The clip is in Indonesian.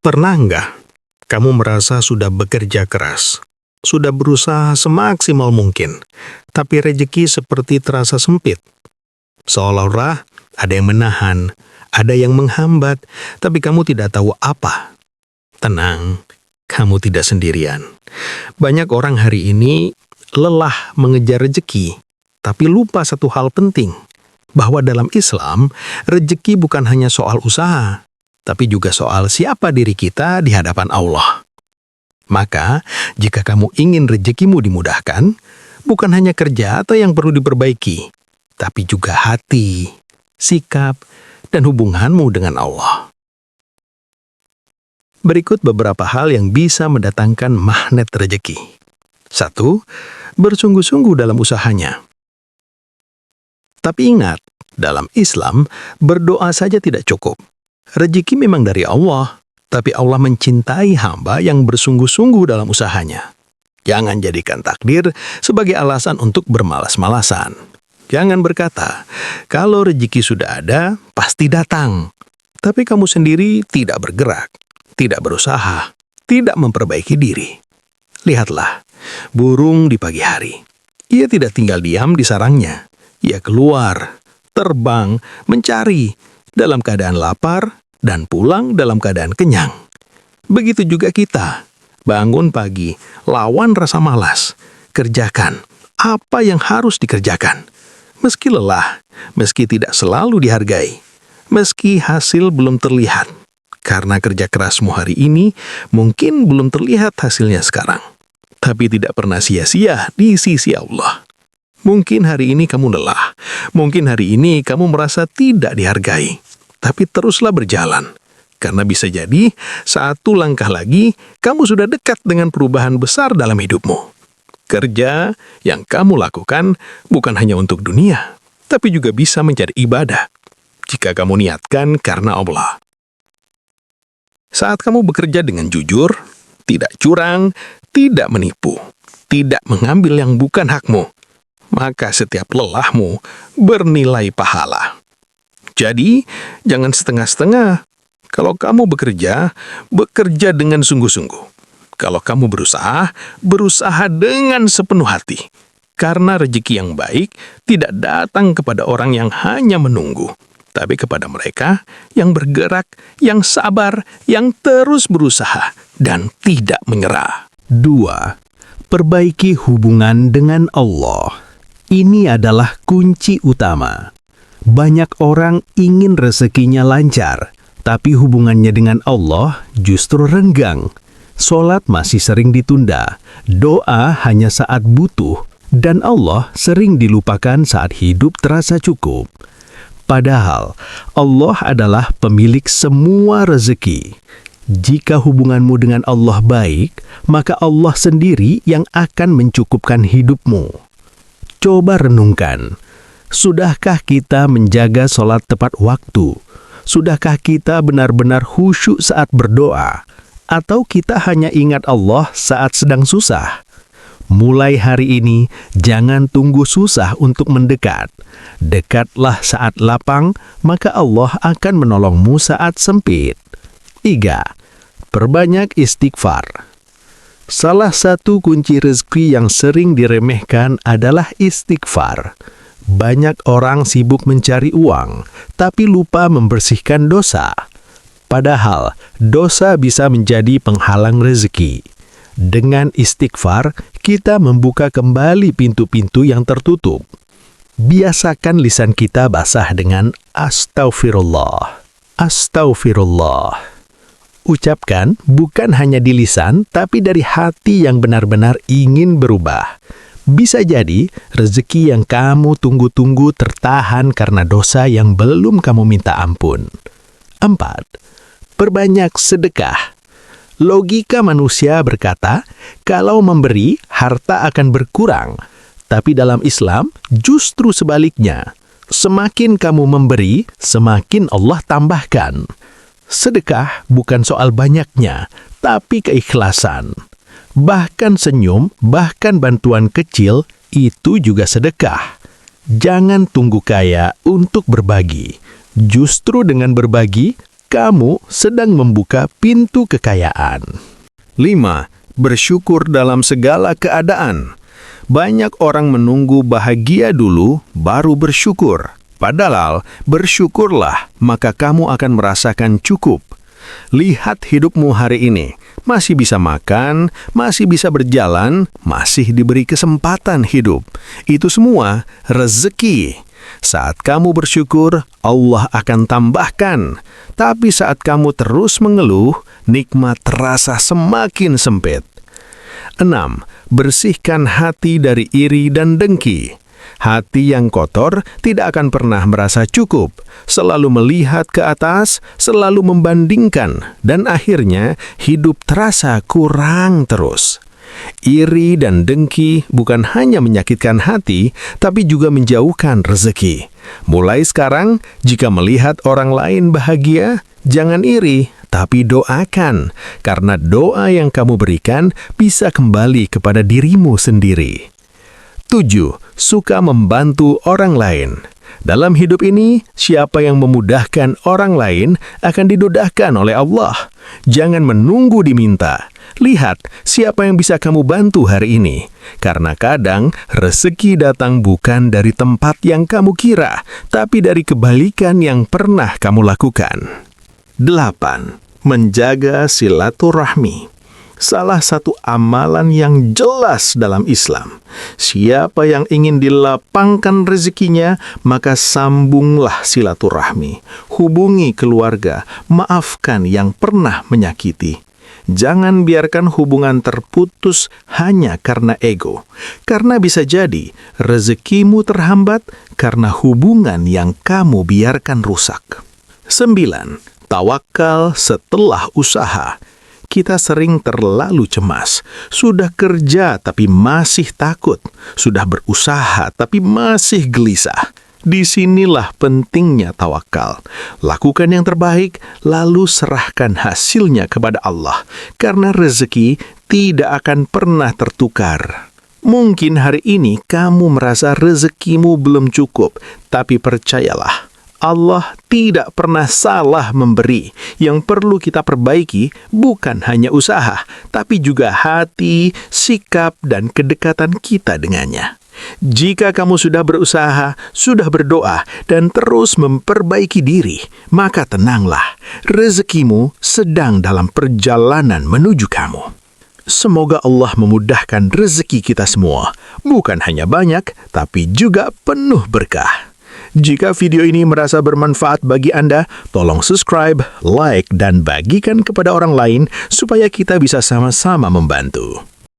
Pernah nggak kamu merasa sudah bekerja keras, sudah berusaha semaksimal mungkin, tapi rezeki seperti terasa sempit? Seolah-olah ada yang menahan, ada yang menghambat, tapi kamu tidak tahu apa. Tenang, kamu tidak sendirian. Banyak orang hari ini lelah mengejar rezeki, tapi lupa satu hal penting, bahwa dalam Islam, rezeki bukan hanya soal usaha, tapi juga soal siapa diri kita di hadapan Allah. Maka, jika kamu ingin rezekimu dimudahkan, bukan hanya kerja atau yang perlu diperbaiki, tapi juga hati, sikap, dan hubunganmu dengan Allah. Berikut beberapa hal yang bisa mendatangkan magnet rezeki. 1. Bersungguh-sungguh dalam usahanya. Tapi ingat, dalam Islam, berdoa saja tidak cukup. Rezeki memang dari Allah, tapi Allah mencintai hamba yang bersungguh-sungguh dalam usahanya. Jangan jadikan takdir sebagai alasan untuk bermalas-malasan. Jangan berkata, kalau rezeki sudah ada, pasti datang. Tapi kamu sendiri tidak bergerak, tidak berusaha, tidak memperbaiki diri. Lihatlah, burung di pagi hari. Ia tidak tinggal diam di sarangnya. Ia keluar, terbang, mencari, dalam keadaan lapar, dan pulang dalam keadaan kenyang. Begitu juga kita, bangun pagi, lawan rasa malas, kerjakan apa yang harus dikerjakan. Meski lelah, meski tidak selalu dihargai, meski hasil belum terlihat. Karena kerja kerasmu hari ini mungkin belum terlihat hasilnya sekarang, tapi tidak pernah sia-sia di sisi Allah. Mungkin hari ini kamu lelah, mungkin hari ini kamu merasa tidak dihargai, tapi teruslah berjalan. Karena bisa jadi, satu langkah lagi, kamu sudah dekat dengan perubahan besar dalam hidupmu. Kerja yang kamu lakukan bukan hanya untuk dunia, tapi juga bisa menjadi ibadah, jika kamu niatkan karena Allah. Saat kamu bekerja dengan jujur, tidak curang, tidak menipu, tidak mengambil yang bukan hakmu, maka setiap lelahmu bernilai pahala. Jadi, jangan setengah-setengah. Kalau kamu bekerja, bekerja dengan sungguh-sungguh. Kalau kamu berusaha, berusaha dengan sepenuh hati. Karena rezeki yang baik tidak datang kepada orang yang hanya menunggu, tapi kepada mereka yang bergerak, yang sabar, yang terus berusaha, dan tidak menyerah. 2. Perbaiki hubungan dengan Allah. Ini adalah kunci utama. Banyak orang ingin rezekinya lancar, tapi hubungannya dengan Allah justru renggang. Solat masih sering ditunda, doa hanya saat butuh, dan Allah sering dilupakan saat hidup terasa cukup. Padahal Allah adalah pemilik semua rezeki. Jika hubunganmu dengan Allah baik, maka Allah sendiri yang akan mencukupkan hidupmu. Coba renungkan, sudahkah kita menjaga sholat tepat waktu? Sudahkah kita benar-benar khusyuk saat berdoa? Atau kita hanya ingat Allah saat sedang susah? Mulai hari ini, jangan tunggu susah untuk mendekat. Dekatlah saat lapang, maka Allah akan menolongmu saat sempit. 3. Perbanyak istighfar. Salah satu kunci rezeki yang sering diremehkan adalah istighfar. Banyak orang sibuk mencari uang, tapi lupa membersihkan dosa. Padahal, dosa bisa menjadi penghalang rezeki. Dengan istighfar, kita membuka kembali pintu-pintu yang tertutup. Biasakan lisan kita basah dengan Astaghfirullah. Astaghfirullah. Ucapkan bukan hanya di lisan, tapi dari hati yang benar-benar ingin berubah. Bisa jadi rezeki yang kamu tunggu-tunggu tertahan karena dosa yang belum kamu minta ampun. 4. Perbanyak sedekah. Logika manusia berkata, kalau memberi, harta akan berkurang. Tapi dalam Islam, justru sebaliknya. Semakin kamu memberi, semakin Allah tambahkan. Sedekah bukan soal banyaknya, tapi keikhlasan. Bahkan senyum, bahkan bantuan kecil, itu juga sedekah. Jangan tunggu kaya untuk berbagi. Justru dengan berbagi, kamu sedang membuka pintu kekayaan. 5. Bersyukur dalam segala keadaan. Banyak orang menunggu bahagia dulu, baru bersyukur. Padahal, bersyukurlah, maka kamu akan merasakan cukup. Lihat hidupmu hari ini. Masih bisa makan, masih bisa berjalan, masih diberi kesempatan hidup. Itu semua rezeki. Saat kamu bersyukur, Allah akan tambahkan. Tapi saat kamu terus mengeluh, nikmat terasa semakin sempit. 6. Bersihkan hati dari iri dan dengki. Hati yang kotor tidak akan pernah merasa cukup, selalu melihat ke atas, selalu membandingkan, dan akhirnya hidup terasa kurang terus. Iri dan dengki bukan hanya menyakitkan hati, tapi juga menjauhkan rezeki. Mulai sekarang, jika melihat orang lain bahagia, jangan iri, tapi doakan, karena doa yang kamu berikan bisa kembali kepada dirimu sendiri. 7. Suka membantu orang lain. Dalam hidup ini, siapa yang memudahkan orang lain akan didudahkan oleh Allah. Jangan menunggu diminta. Lihat siapa yang bisa kamu bantu hari ini. Karena kadang rezeki datang bukan dari tempat yang kamu kira, tapi dari kebalikan yang pernah kamu lakukan. 8. Menjaga silaturahmi. Salah satu amalan yang jelas dalam Islam. Siapa yang ingin dilapangkan rezekinya, maka sambunglah silaturahmi. Hubungi keluarga, maafkan yang pernah menyakiti. Jangan biarkan hubungan terputus hanya karena ego. Karena bisa jadi rezekimu terhambat karena hubungan yang kamu biarkan rusak. 9. Tawakal setelah usaha. Kita sering terlalu cemas. Sudah kerja tapi masih takut. Sudah berusaha tapi masih gelisah. Disinilah pentingnya tawakal. Lakukan yang terbaik, lalu serahkan hasilnya kepada Allah. Karena rezeki tidak akan pernah tertukar. Mungkin hari ini kamu merasa rezekimu belum cukup, tapi percayalah, Allah tidak pernah salah memberi. Yang perlu kita perbaiki bukan hanya usaha, tapi juga hati, sikap, dan kedekatan kita dengannya. Jika kamu sudah berusaha, sudah berdoa, dan terus memperbaiki diri, maka tenanglah, rezekimu sedang dalam perjalanan menuju kamu. Semoga Allah memudahkan rezeki kita semua, bukan hanya banyak, tapi juga penuh berkah. Jika video ini merasa bermanfaat bagi Anda, tolong subscribe, like, dan bagikan kepada orang lain supaya kita bisa sama-sama membantu.